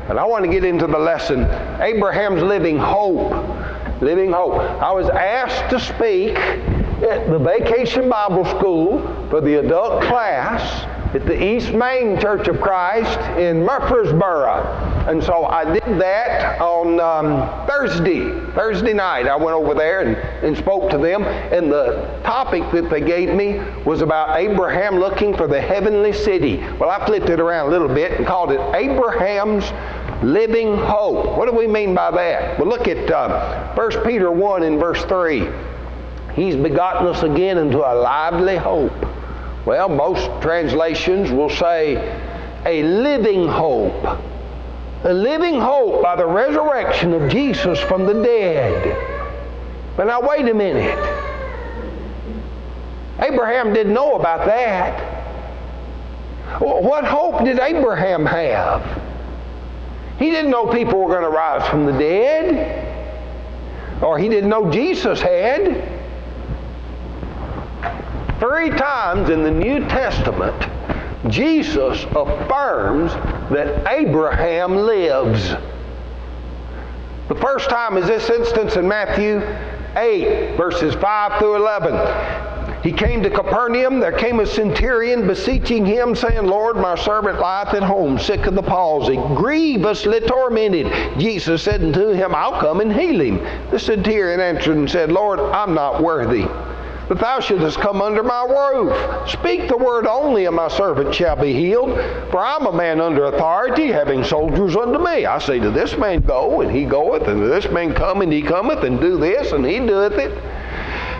And I want to get into the lesson, Abraham's living hope. Living hope. I was asked to speak at the Vacation Bible School for the adult class at the East Main Church of Christ in Murfreesboro. And so I did that on Thursday night. I went over there and spoke to them. And the topic that they gave me was about Abraham looking for the heavenly city. Well, I flipped it around a little bit and called it Abraham's living hope. What do we mean by that? Well, look at 1 Peter 1 and verse 3. He's begotten us again into a lively hope. Well, most translations will say a living hope. A living hope by the resurrection of Jesus from the dead. But now wait a minute. Abraham didn't know about that. What hope did Abraham have? He didn't know people were going to rise from the dead. Or he didn't know Jesus had. 3 times in the New Testament, Jesus affirms that Abraham lives. The first time is this instance in Matthew 8, verses 5 through 11. He came to Capernaum. There came a centurion beseeching him, saying, Lord, my servant lieth at home, sick of the palsy, grievously tormented. Jesus said unto him, I'll come and heal him. The centurion answered and said, Lord, I'm not worthy that thou shouldest come under my roof. Speak the word only, and my servant shall be healed. For I'm a man under authority, having soldiers under me. I say to this man, go, and he goeth, and to this man, come, and he cometh, and do this, and he doeth it.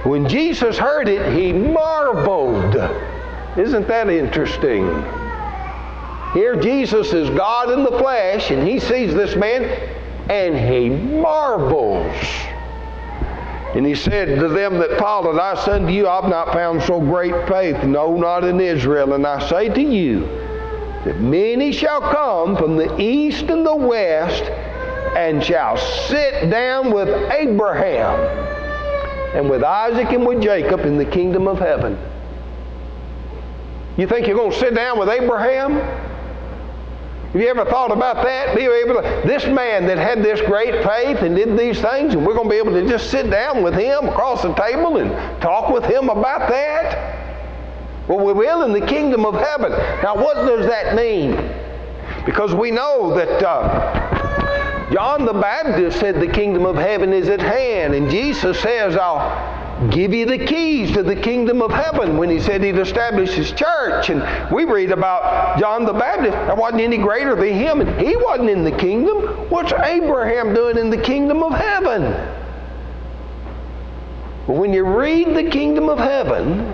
When Jesus heard it, he marveled. Isn't that interesting? Here Jesus is God in the flesh, and he sees this man, and he marvels. And he said to them that followed, I say unto you, I've not found so great faith, no, not in Israel. And I say to you, that many shall come from the east and the west, and shall sit down with Abraham, and with Isaac and with Jacob in the kingdom of heaven. You think you're going to sit down with Abraham? Have you ever thought about that? This man that had this great faith and did these things, and we're going to be able to just sit down with him across the table and talk with him about that? Well, we will in the kingdom of heaven. Now, what does that mean? Because we know that John the Baptist said the kingdom of heaven is at hand, and Jesus says, I'll give you the keys to the kingdom of heaven when he said he'd establish his church. And we read about John the Baptist. There wasn't any greater than him, and he wasn't in the kingdom. What's Abraham doing in the kingdom of heaven? Well, when you read the kingdom of heaven,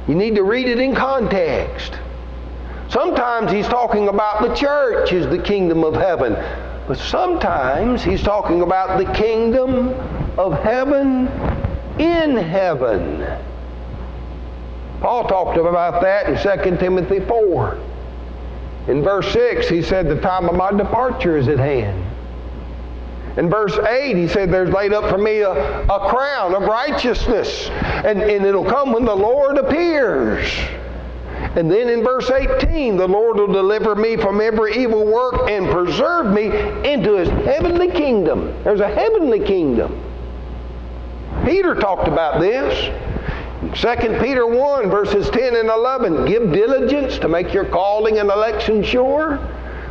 you need to read it in context. Sometimes he's talking about the church as the kingdom of heaven. But sometimes he's talking about the kingdom of heaven in heaven. Paul talked about that in 2 Timothy 4. In verse 6, he said, the time of my departure is at hand. In verse 8, he said, there's laid up for me a crown of righteousness, and it'll come when the Lord appears. And then in verse 18, the Lord will deliver me from every evil work and preserve me into his heavenly kingdom. There's a heavenly kingdom. Peter talked about this. 2 Peter 1, verses 10 and 11. Give diligence to make your calling and election sure.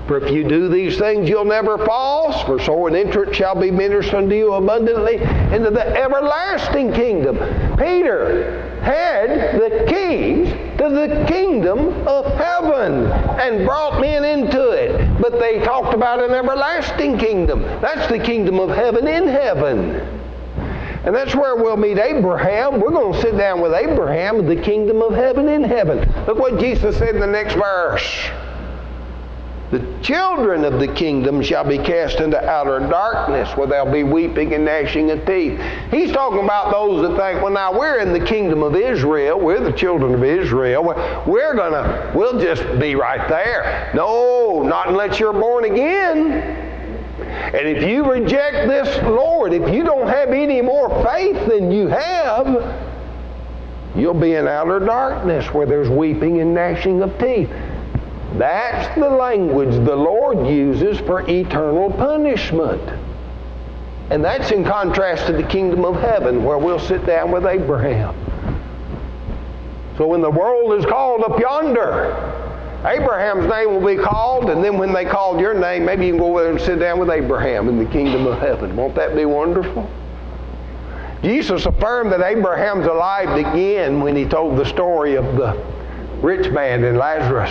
For if you do these things, you'll never fall. For so an entrance shall be ministered unto you abundantly into the everlasting kingdom. Peter had the keys to the kingdom of heaven and brought men into it. But they talked about an everlasting kingdom. That's the kingdom of heaven in heaven. And that's where we'll meet Abraham. We're going to sit down with Abraham in the kingdom of heaven in heaven. Look what Jesus said in the next verse. The children of the kingdom shall be cast into outer darkness, where there'll be weeping and gnashing of teeth. He's talking about those that think, well, now we're in the kingdom of Israel. We're the children of Israel. We'll just be right there. No, not unless you're born again. And if you reject this Lord, if you don't have any more faith than you have, you'll be in outer darkness where there's weeping and gnashing of teeth. That's the language the Lord uses for eternal punishment. And that's in contrast to the kingdom of heaven, where we'll sit down with Abraham. So when the world is called up yonder, Abraham's name will be called, and then when they called your name, maybe you can go over there and sit down with Abraham in the kingdom of heaven. Won't that be wonderful? Jesus affirmed that Abraham's alive again when he told the story of the rich man and Lazarus.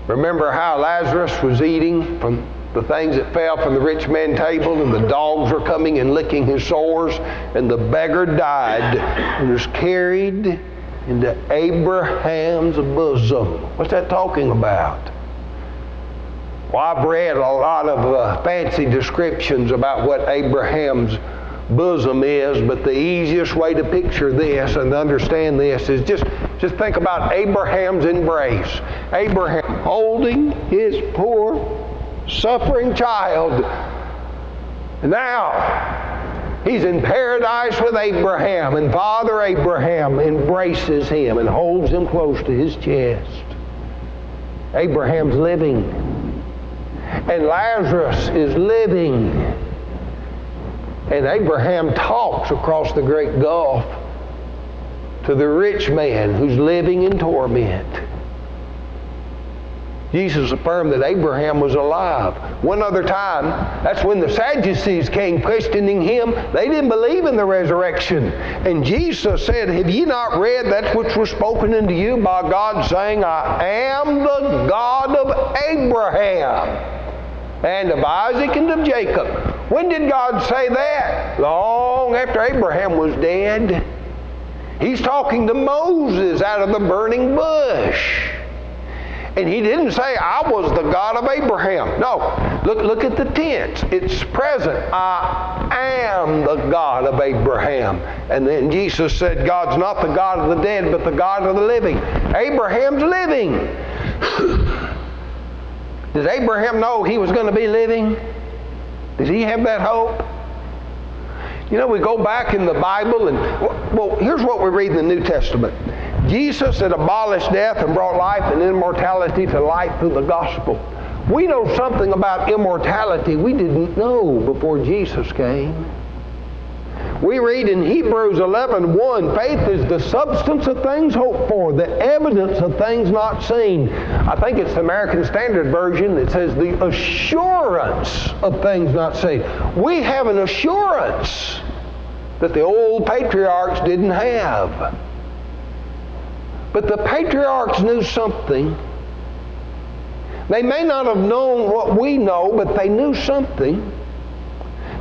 Remember how Lazarus was eating from the things that fell from the rich man's table, and the dogs were coming and licking his sores, and the beggar died and was carried into Abraham's bosom. What's that talking about? Well, I've read a lot of fancy descriptions about what Abraham's bosom is, but the easiest way to picture this and understand this is just think about Abraham's embrace. Abraham holding his poor, suffering child. And now he's in paradise with Abraham, and Father Abraham embraces him and holds him close to his chest. Abraham's living, and Lazarus is living. And Abraham talks across the great gulf to the rich man who's living in torment. Jesus affirmed that Abraham was alive. One other time, that's when the Sadducees came questioning him. They didn't believe in the resurrection. And Jesus said, have ye not read that which was spoken unto you by God, saying, I am the God of Abraham, and of Isaac, and of Jacob. When did God say that? Long after Abraham was dead. He's talking to Moses out of the burning bush. And he didn't say, I was the God of Abraham. No, look at the tense. It's present. I am the God of Abraham. And then Jesus said, God's not the God of the dead, but the God of the living. Abraham's living. Did Abraham know he was going to be living? Did he have that hope? You know, we go back in the Bible and, well, here's what we read in the New Testament. Jesus had abolished death and brought life and immortality to light through the gospel. We know something about immortality we didn't know before Jesus came. We read in Hebrews 11:1, faith is the substance of things hoped for, the evidence of things not seen. I think it's the American Standard Version that says the assurance of things not seen. We have an assurance that the old patriarchs didn't have. But the patriarchs knew something. They may not have known what we know, but they knew something.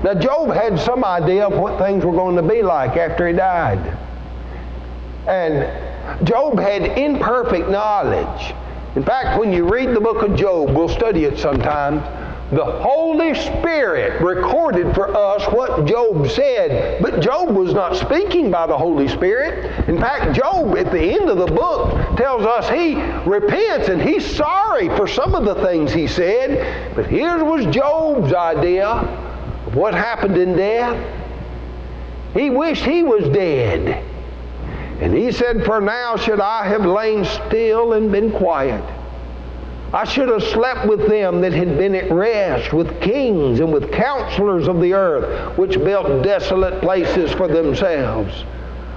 Now, Job had some idea of what things were going to be like after he died. And Job had imperfect knowledge. In fact, when you read the book of Job, we'll study it sometime, the Holy Spirit recorded for us what Job said. But Job was not speaking by the Holy Spirit. In fact, Job, at the end of the book, tells us he repents and he's sorry for some of the things he said. But here was Job's idea of what happened in death. He wished he was dead. And he said, for now should I have lain still and been quiet. I should have slept with them that had been at rest, with kings and with counselors of the earth, which built desolate places for themselves,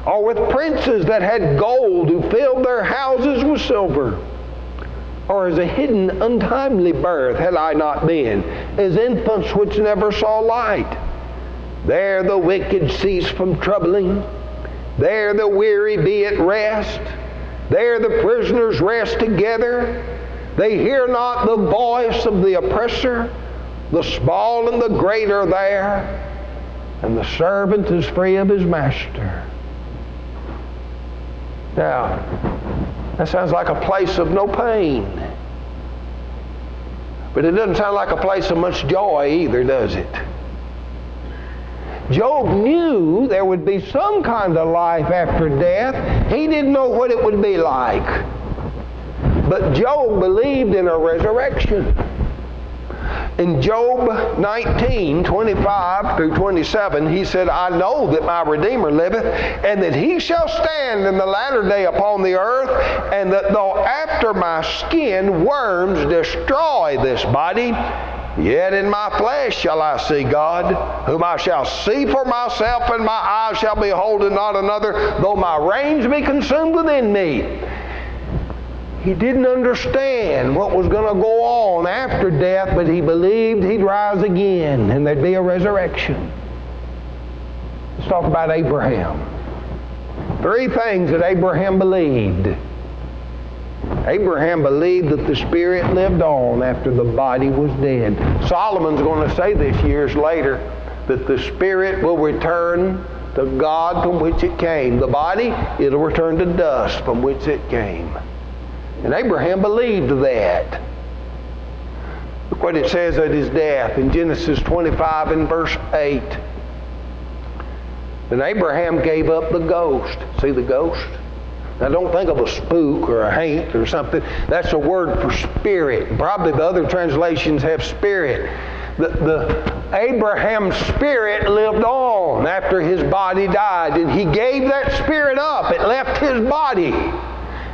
or with princes that had gold, who filled their houses with silver. Or as a hidden untimely birth had I not been, as infants which never saw light. There the wicked cease from troubling, there the weary be at rest, there the prisoners rest together. They hear not the voice of the oppressor. The small and the great are there, and the servant is free of his master. Now, that sounds like a place of no pain. But it doesn't sound like a place of much joy either, does it? Job knew there would be some kind of life after death. He didn't know what it would be like. But Job believed in a resurrection. In Job 19, 25 through 27, he said, I know that my Redeemer liveth, and that he shall stand in the latter day upon the earth, and that though after my skin worms destroy this body, yet in my flesh shall I see God, whom I shall see for myself, and my eyes shall behold and not another, though my reins be consumed within me. He didn't understand what was going to go on after death, but he believed he'd rise again and there'd be a resurrection. Let's talk about Abraham. 3 things that Abraham believed. Abraham believed that the spirit lived on after the body was dead. Solomon's going to say this years later, that the spirit will return to God from which it came. The body, it'll return to dust from which it came. And Abraham believed that. Look what it says at his death in Genesis 25 and verse 8. Then Abraham gave up the ghost. See the ghost? Now don't think of a spook or a haint or something. That's a word for spirit. Probably the other translations have spirit. The Abraham's spirit lived on after his body died, and he gave that spirit up. It left his body.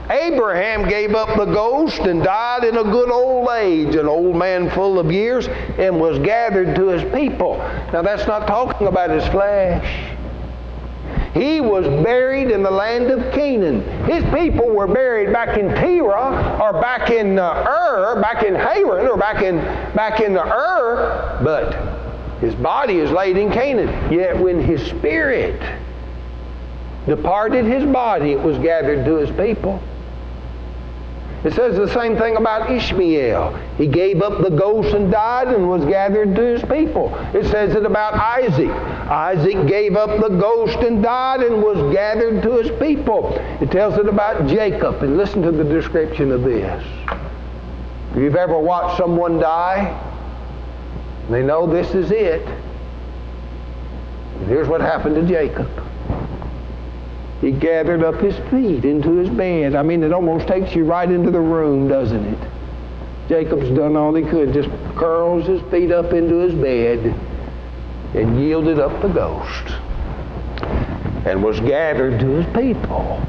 Abraham gave up the ghost and died in a good old age, an old man full of years, and was gathered to his people. Now that's not talking about his flesh. He was buried in the land of Canaan. His people were buried back in Terah, or back in Ur, back in Haran, or back in Ur, but his body is laid in Canaan. Yet when his spirit departed his body, it was gathered to his people. It says the same thing about Ishmael. He gave up the ghost and died and was gathered to his people. It says it about Isaac. Isaac gave up the ghost and died and was gathered to his people. It tells it about Jacob. And listen to the description of this. If you've ever watched someone die, they know this is it. And here's what happened to Jacob. He gathered up his feet into his bed. I mean, it almost takes you right into the room, doesn't it? Jacob's done all he could, just curls his feet up into his bed and yielded up the ghost and was gathered to his people.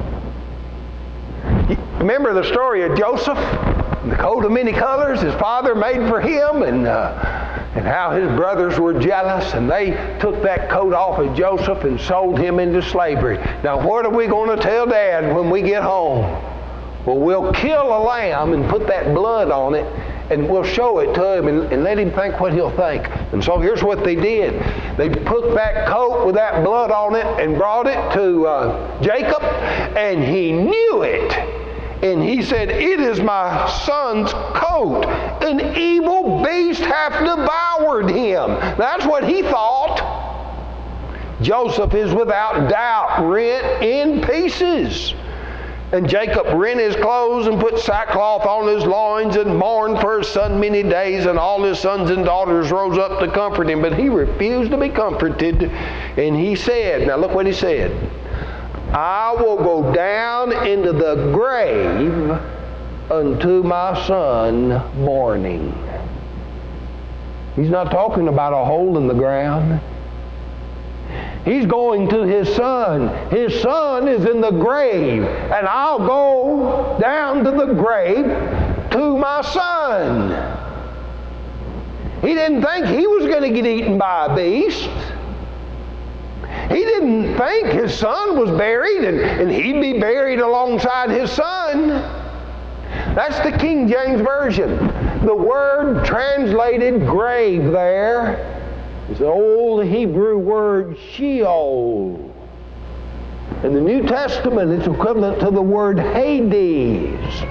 Remember the story of Joseph? The coat of many colors his father made for him, and how his brothers were jealous, and they took that coat off of Joseph and sold him into slavery. Now what are we going to tell Dad when we get home? Well, we'll kill a lamb and put that blood on it, and we'll show it to him and let him think what he'll think. And so here's what they did. They put that coat with that blood on it and brought it to Jacob, and he knew it. And he said, it is my son's coat. An evil beast hath devoured him. That's what he thought. Joseph is without doubt rent in pieces. And Jacob rent his clothes and put sackcloth on his loins and mourned for his son many days. And all his sons and daughters rose up to comfort him. But he refused to be comforted. And he said, now look what he said. I will go down into the grave unto my son mourning. He's not talking about a hole in the ground. He's going to his son. His son is in the grave, and I'll go down to the grave to my son. He didn't think he was going to get eaten by a beast. He didn't think his son was buried and he'd be buried alongside his son. That's the King James Version. The word translated grave there is the old Hebrew word Sheol. In the New Testament, it's equivalent to the word Hades.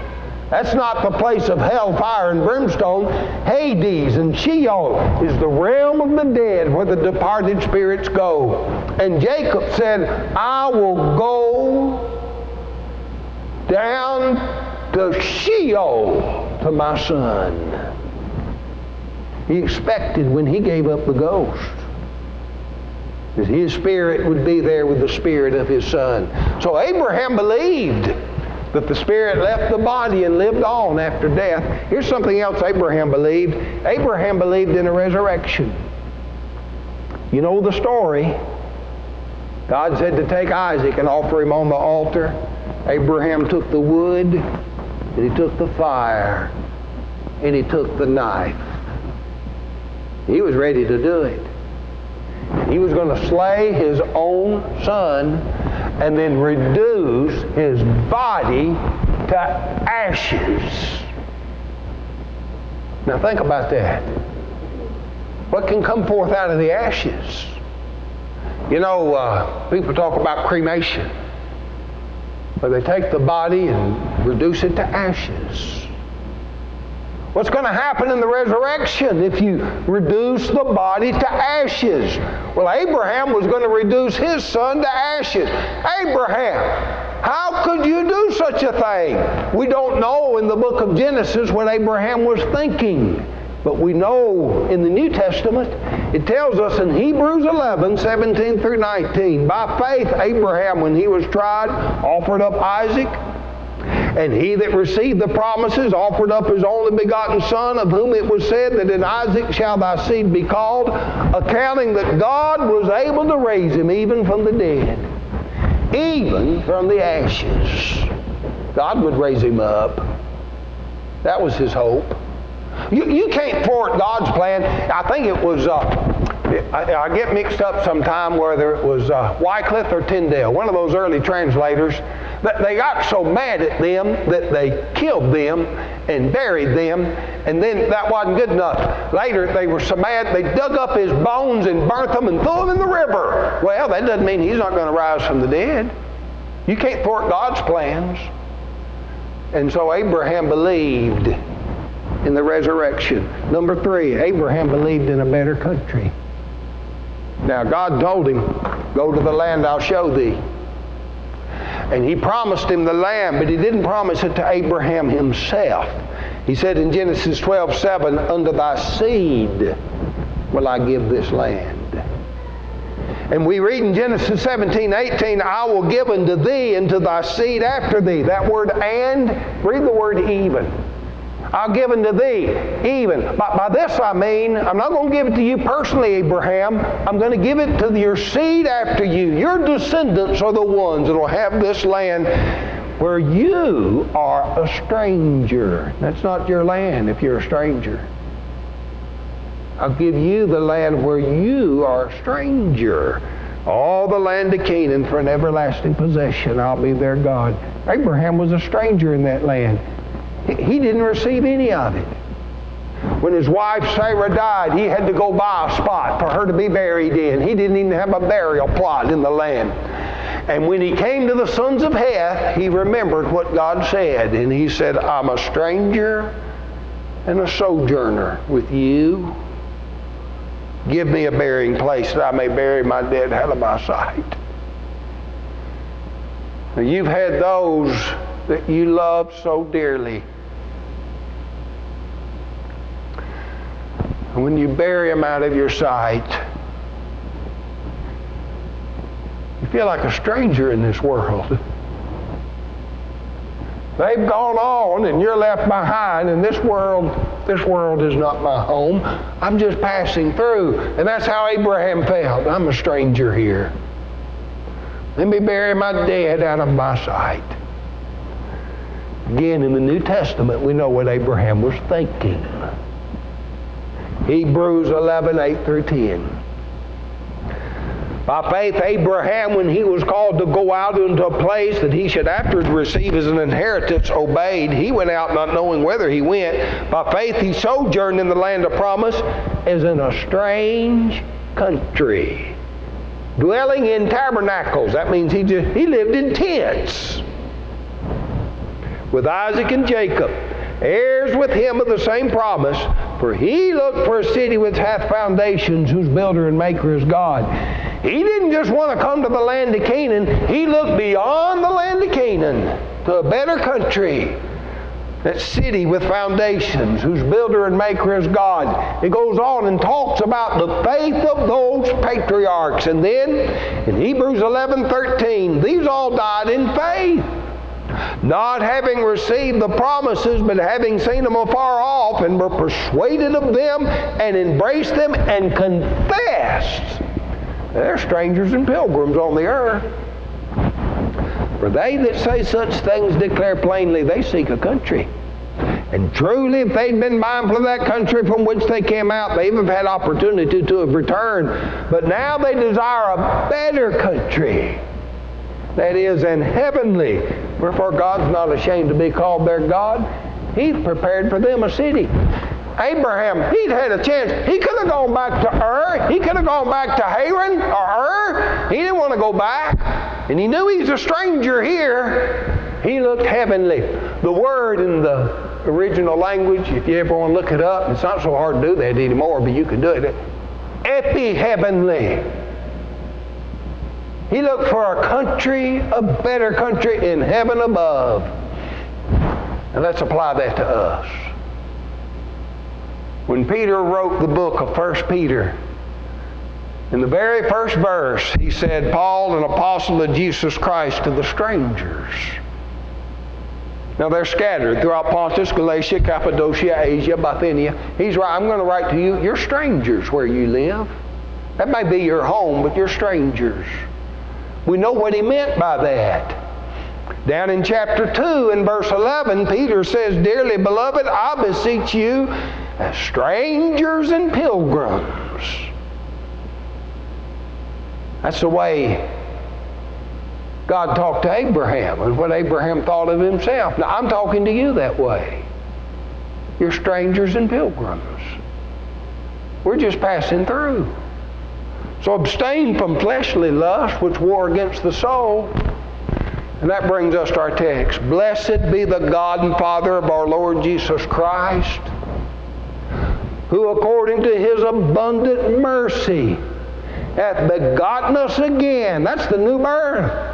That's not the place of hell, fire, and brimstone. Hades and Sheol is the realm of the dead where the departed spirits go. And Jacob said, I will go down to Sheol to my son. He expected when he gave up the ghost that his spirit would be there with the spirit of his son. So Abraham believed that the spirit left the body and lived on after death. Here's something else Abraham believed. Abraham believed in a resurrection. You know the story. God said to take Isaac and offer him on the altar. Abraham took the wood, and he took the fire, and he took the knife. He was ready to do it. He was going to slay his own son and then reduce his body to ashes. Now think about that. What can come forth out of the ashes? You know, people talk about cremation, where they take the body and reduce it to ashes. What's going to happen in the resurrection if you reduce the body to ashes? Well, Abraham was going to reduce his son to ashes. Abraham, how could you do such a thing? We don't know in the book of Genesis what Abraham was thinking. But we know in the New Testament, it tells us in Hebrews 11, 17 through 19, by faith Abraham, when he was tried, offered up Isaac. And he that received the promises offered up his only begotten son, of whom it was said that in Isaac shall thy seed be called, accounting that God was able to raise him even from the dead, even from the ashes. God would raise him up. That was his hope. You can't thwart God's plan. I think it was, I get mixed up sometime whether it was Wycliffe or Tyndale, one of those early translators. They got so mad at them that they killed them and buried them, and then that wasn't good enough. Later, they were so mad, they dug up his bones and burnt them and threw them in the river. Well, that doesn't mean he's not going to rise from the dead. You can't thwart God's plans. And so Abraham believed in the resurrection. Number 3, Abraham believed in a better country. Now, God told him, go to the land I'll show thee. And he promised him the land, but he didn't promise it to Abraham himself. He said in Genesis 12:7, unto thy seed will I give this land. And we read in Genesis 17:18, I will give unto thee and to thy seed after thee. That word and, read the word even. I'll give unto thee, even. By this I mean, I'm not going to give it to you personally, Abraham. I'm going to give it to your seed after you. Your descendants are the ones that will have this land where you are a stranger. That's not your land if you're a stranger. I'll give you the land where you are a stranger. All the land of Canaan for an everlasting possession. I'll be their God. Abraham was a stranger in that land. He didn't receive any of it. When his wife Sarah died, he had to go buy a spot for her to be buried in. He didn't even have a burial plot in the land. And when he came to the sons of Heth, he remembered what God said. And he said, I'm a stranger and a sojourner with you. Give me a burying place that I may bury my dead out of my sight. Now, you've had those that you loved so dearly. And when you bury them out of your sight, you feel like a stranger in this world. They've gone on and you're left behind, and this world is not my home. I'm just passing through. And that's how Abraham felt. I'm a stranger here. Let me bury my dead out of my sight. Again, in the New Testament, we know what Abraham was thinking. Hebrews 11, 8 through 10. By faith, Abraham, when he was called to go out into a place that he should afterwards receive as an inheritance, obeyed. He went out not knowing whither he went. By faith, he sojourned in the land of promise as in a strange country, dwelling in tabernacles. That means he lived in tents with Isaac and Jacob, heirs with him of the same promise. For he looked for a city which hath foundations, whose builder and maker is God. He didn't just want to come to the land of Canaan. He looked beyond the land of Canaan to a better country. That city with foundations, whose builder and maker is God. It goes on and talks about the faith of those patriarchs. And then in Hebrews 11:13, these all died in faith. not having received the promises, but having seen them afar off, and were persuaded of them, and embraced them, and confessed. They're strangers and pilgrims on the earth. For they that say such things declare plainly they seek a country. And truly, if they'd been mindful of that country from which they came out, they even had opportunity to have returned. But now they desire a better country, that is, an heavenly. Wherefore God's not ashamed to be called their God. He's prepared for them a city. Abraham, he'd had a chance. He could have gone back to Ur. He could have gone back to Haran or Ur. He didn't want to go back. And he knew he's a stranger here. He looked heavenly. The word in the original language, if you ever want to look it up, it's not so hard to do that anymore, but you can do it. Epi-heavenly. He looked for a country, a better country in heaven above. And let's apply that to us. When Peter wrote the book of 1 Peter, in the very first verse, he said, Paul, an apostle of Jesus Christ, to the strangers. Now they're scattered throughout Pontus, Galatia, Cappadocia, Asia, Bithynia. He's right. I'm going to write to you. You're strangers where you live. That may be your home, but you're strangers. We know what he meant by that. Down in chapter 2 in verse 11, Peter says, Dearly beloved, I beseech you, as strangers and pilgrims. That's the way God talked to Abraham and what Abraham thought of himself. Now, I'm talking to you that way. You're strangers and pilgrims. We're just passing through. So abstain from fleshly lust, which war against the soul. And that brings us to our text. Blessed be the God and Father of our Lord Jesus Christ, who according to His abundant mercy hath begotten us again. That's the new birth.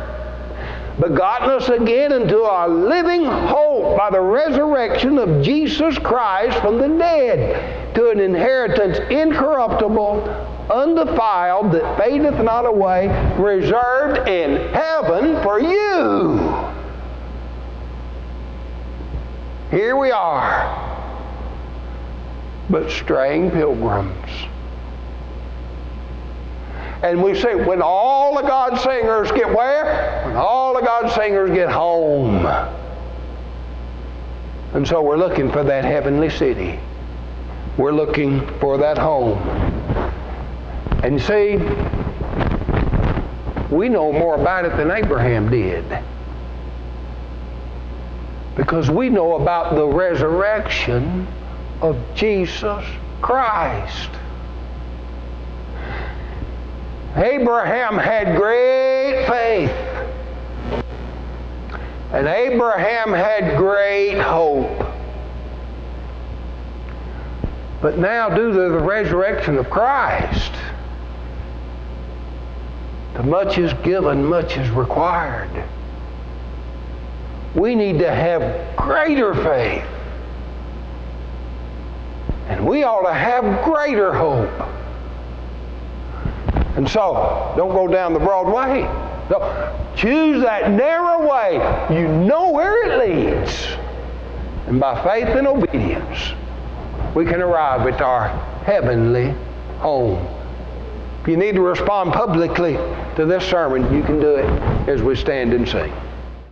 Begotten us again into a living hope by the resurrection of Jesus Christ from the dead, to an inheritance incorruptible, undefiled, that fadeth not away, reserved in heaven for you. Here we are, but straying pilgrims. And we say, when all the God's singers get where? When all the God's singers get home. And so we're looking for that heavenly city. We're looking for that home. And see, we know more about it than Abraham did. Because we know about the resurrection of Jesus Christ. Abraham had great faith. And Abraham had great hope. But now, due to the resurrection of Christ, to much is given, much is required. We need to have greater faith. And we ought to have greater hope. And so, don't go down the broad way. No, choose that narrow way. You know where it leads. And by faith and obedience, we can arrive at our heavenly home. If you need to respond publicly to this sermon, you can do it as we stand and sing.